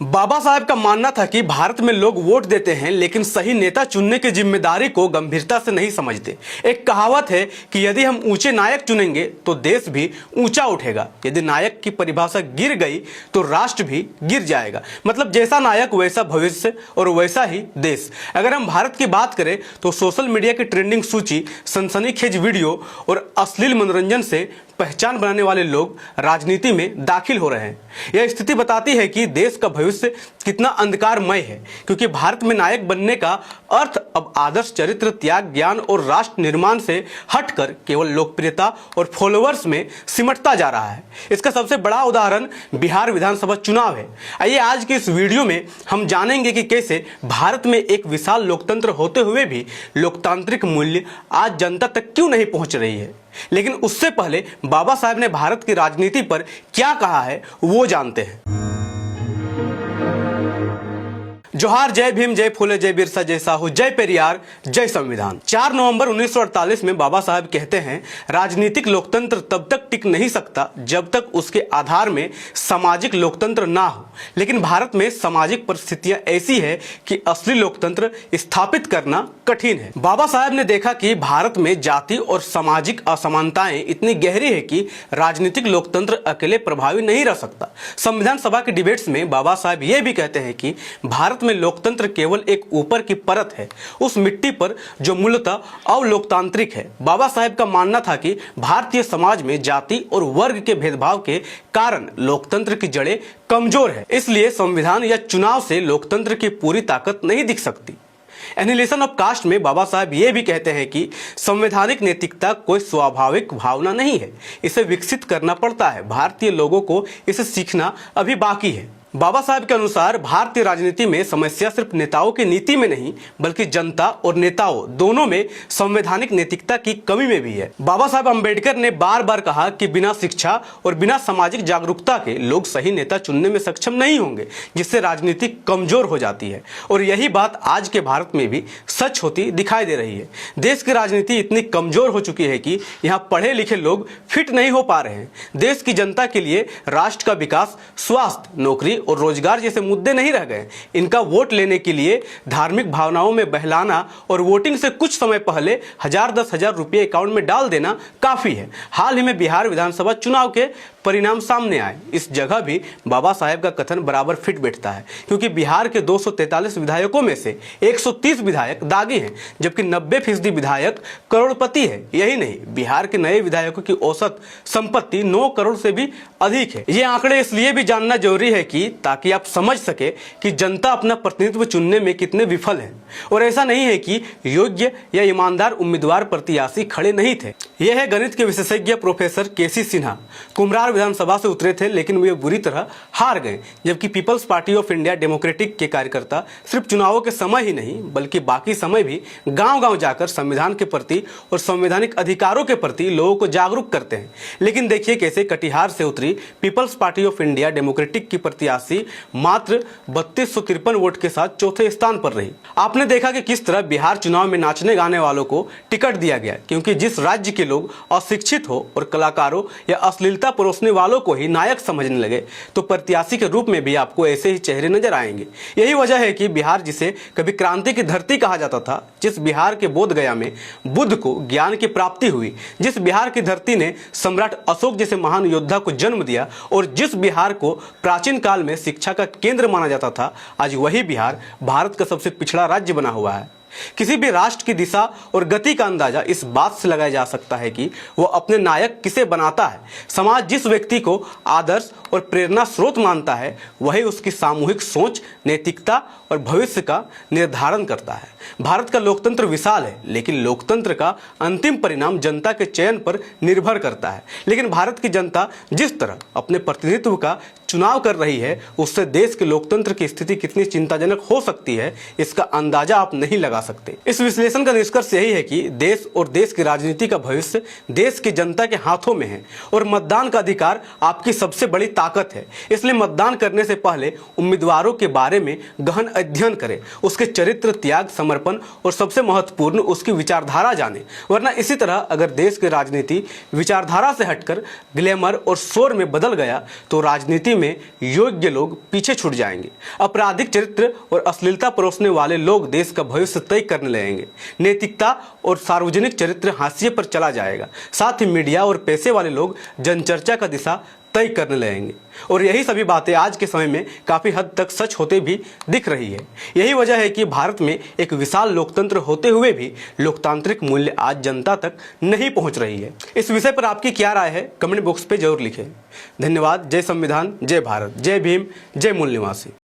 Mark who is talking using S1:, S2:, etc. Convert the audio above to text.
S1: बाबा साहब का मानना था कि भारत में लोग वोट देते हैं लेकिन सही नेता चुनने की जिम्मेदारी को गंभीरता से नहीं समझते। एक कहावत है कि यदि हम ऊंचे नायक चुनेंगे तो देश भी ऊंचा उठेगा, यदि नायक की परिभाषा गिर गई तो राष्ट्र भी गिर जाएगा। मतलब जैसा नायक वैसा भविष्य और वैसा ही देश। अगर हम भारत की बात करें तो सोशल मीडिया की ट्रेंडिंग सूची, सनसनीखेज वीडियो और अश्लील मनोरंजन से पहचान बनाने वाले लोग राजनीति में दाखिल हो रहे हैं। यह स्थिति बताती है कि देश का भविष्य कितना अंधकारमय है, क्योंकि भारत में नायक बनने का अर्थ अब आदर्श चरित्र, त्याग, ज्ञान और राष्ट्र निर्माण से हटकर केवल लोकप्रियता और फॉलोअर्स में सिमटता जा रहा है। इसका सबसे बड़ा उदाहरण बिहार विधानसभा चुनाव है। आइए आज के इस वीडियो में हम जानेंगे कि कैसे भारत में एक विशाल लोकतंत्र होते हुए भी लोकतांत्रिक मूल्य आज जनता तक क्यों नहीं पहुंच रही है। लेकिन उससे पहले बाबा साहब ने भारत की राजनीति पर क्या कहा है वो जानते हैं। जोहार, जय भीम, जय फूले, जय बिरसा, जय साहू, जय पेरियार, जय संविधान। 4 नवंबर 1948 में बाबा साहब कहते हैं, राजनीतिक लोकतंत्र तब तक टिक नहीं सकता जब तक उसके आधार में सामाजिक लोकतंत्र ना हो। लेकिन भारत में सामाजिक परिस्थितियां ऐसी है कि असली लोकतंत्र स्थापित करना कठिन है। बाबा साहब ने देखा कि भारत में जाति और सामाजिक असमानताएं इतनी गहरी है कि राजनीतिक लोकतंत्र अकेले प्रभावी नहीं रह सकता। संविधान सभा के डिबेट्स में बाबा साहब ये भी कहते हैं कि भारत में लोकतंत्र केवल एक ऊपर की परत है, उस मिट्टी पर जो मूलतः अलोकतांत्रिक है। बाबा साहब का मानना था कि भारतीय समाज में जाति और वर्ग के भेदभाव के कारण लोकतंत्र की जड़ें कमजोर है, इसलिए संविधान या चुनाव से लोकतंत्र की पूरी ताकत नहीं दिख सकती। एनिहिलेशन ऑफ कास्ट में बाबा साहब ये भी कहते हैं कि संवैधानिक नैतिकता कोई स्वाभाविक भावना नहीं है, इसे विकसित करना पड़ता है। भारतीय लोगों को इसे सीखना अभी बाकी है। बाबा साहब के अनुसार भारतीय राजनीति में समस्या सिर्फ नेताओं की नीति में नहीं बल्कि जनता और नेताओं दोनों में संवैधानिक नैतिकता की कमी में भी है। बाबा साहब अंबेडकर ने बार बार कहा कि बिना शिक्षा और बिना सामाजिक जागरूकता के लोग सही नेता चुनने में सक्षम नहीं होंगे, जिससे राजनीति कमजोर हो जाती है। और यही बात आज के भारत में भी सच होती दिखाई दे रही है। देश की राजनीति इतनी कमजोर हो चुकी है कि यहाँ पढ़े लिखे लोग फिट नहीं हो पा रहे हैं। देश की जनता के लिए राष्ट्र का विकास, स्वास्थ्य, नौकरी और रोजगार जैसे मुद्दे नहीं रह गए। इनका वोट लेने के लिए धार्मिक भावनाओं में बहलाना और वोटिंग से कुछ समय पहले 1000-10,000 रुपये अकाउंट में डाल देना काफी है। हाल ही में बिहार विधानसभा चुनाव के परिणाम सामने आए। इस जगह भी बाबा साहब का कथन बराबर फिट बैठता है, क्योंकि बिहार के 243 विधायकों में से 130 विधायक दागी हैं, जबकि 90% विधायक करोड़पति है। यही नहीं, बिहार के नए विधायकों की औसत संपत्ति 9 करोड़ से भी अधिक है। ये आंकड़े इसलिए भी जानना जरूरी है कि ताकि आप समझ सके कि जनता अपना प्रतिनिधित्व चुनने में कितने विफल हैं। और ऐसा नहीं है कि योग्य या ईमानदार उम्मीदवार प्रत्याशी खड़े नहीं थे। यह है गणित के विशेषज्ञ प्रोफेसर केसी सिन्हा। कुम्हरार विधानसभा से उतरे थे लेकिन वे बुरी तरह हार गए, जबकि People's Party of India Democratic के कार्यकर्ता सिर्फ चुनावों के समय ही नहीं बल्कि बाकी समय भी गांव-गांव जाकर संविधान के प्रति और संवैधानिक अधिकारों के प्रति लोगों को जागरूक करते हैं। लेकिन देखिए कैसे कटिहार से उतरी People's Party of India Democratic की प्रत्याशी मात्र 3253 वोट के साथ चौथे स्थान पर रही। आपने देखा कि किस तरह बिहार चुनाव में नाचने गाने वालों को टिकट दिया गया, क्योंकि जिस राज्य के लोग अशिक्षित हो और कलाकारों या अश्लीलता परोसने वालों को ही नायक समझने लगे तो प्रत्याशी के रूप में भी आपको ऐसे ही चेहरे नजर आएंगे। यही वजह है कि बिहार, जिसे कभी क्रांति की धरती कहा जाता था, जिस बिहार के बोधगया में बुद्ध को ज्ञान की प्राप्ति हुई, जिस बिहार की धरती ने सम्राट अशोक जैसे महान योद्धा को जन्म दिया और जिस बिहार को प्राचीन काल में शिक्षा का केंद्र माना जाता था, आज वही बिहार भारत का सबसे पिछड़ा राज्य बना हुआ है। किसी भी राष्ट्र की दिशा और गति का अंदाजा इस बात से लगाया जा सकता है कि वह अपने नायक किसे बनाता है। समाज जिस व्यक्ति को आदर्श और प्रेरणा स्रोत मानता है, वही उसकी सामूहिक सोच, नैतिकता और भविष्य का निर्धारण करता है। भारत का लोकतंत्र विशाल है, लेकिन लोकतंत्र का अंतिम परिणाम जनता के चयन पर निर्भर करता है। लेकिन भारत की जनता जिस तरह अपने प्रतिनिधित्व का चुनाव कर रही है, उससे देश के लोकतंत्र की स्थिति कितनी चिंताजनक हो सकती है, इसका अंदाजा आप नहीं लगा सकते। इस विश्लेषण का निष्कर्ष यही है कि देश और देश की राजनीति का भविष्य देश की जनता के हाथों में है और मतदान का अधिकार आपकी सबसे बड़ी ताकत है। इसलिए मतदान करने से पहले उम्मीदवारों के बारे में गहन अध्ययन करें, उसके चरित्र, त्याग, समर्पण और सबसे महत्वपूर्ण उसकी विचारधारा जानें। वरना इसी तरह अगर देश की राजनीति विचारधारा से हटकर ग्लैमर और शोर में बदल गया तो राजनीति में योग्य लोग पीछे छूट जाएंगे। आपराधिक चरित्र और अश्लीलता परोसने वाले लोग देश का भविष्य तय करने लगेंगे। नैतिकता और सार्वजनिक चरित्र हाशिए पर चला जाएगा। साथ ही मीडिया और पैसे वाले लोग जनचर्चा का दिशा तय करने लगेंगे। और यही सभी बातें आज के समय में काफ़ी हद तक सच होते भी दिख रही है। यही वजह है कि भारत में एक विशाल लोकतंत्र होते हुए भी लोकतांत्रिक मूल्य आज जनता तक नहीं पहुंच रही है। इस विषय पर आपकी क्या राय है, कमेंट बॉक्स पे जरूर लिखें। धन्यवाद। जय संविधान, जय भारत, जय भीम, जय मूल निवासी।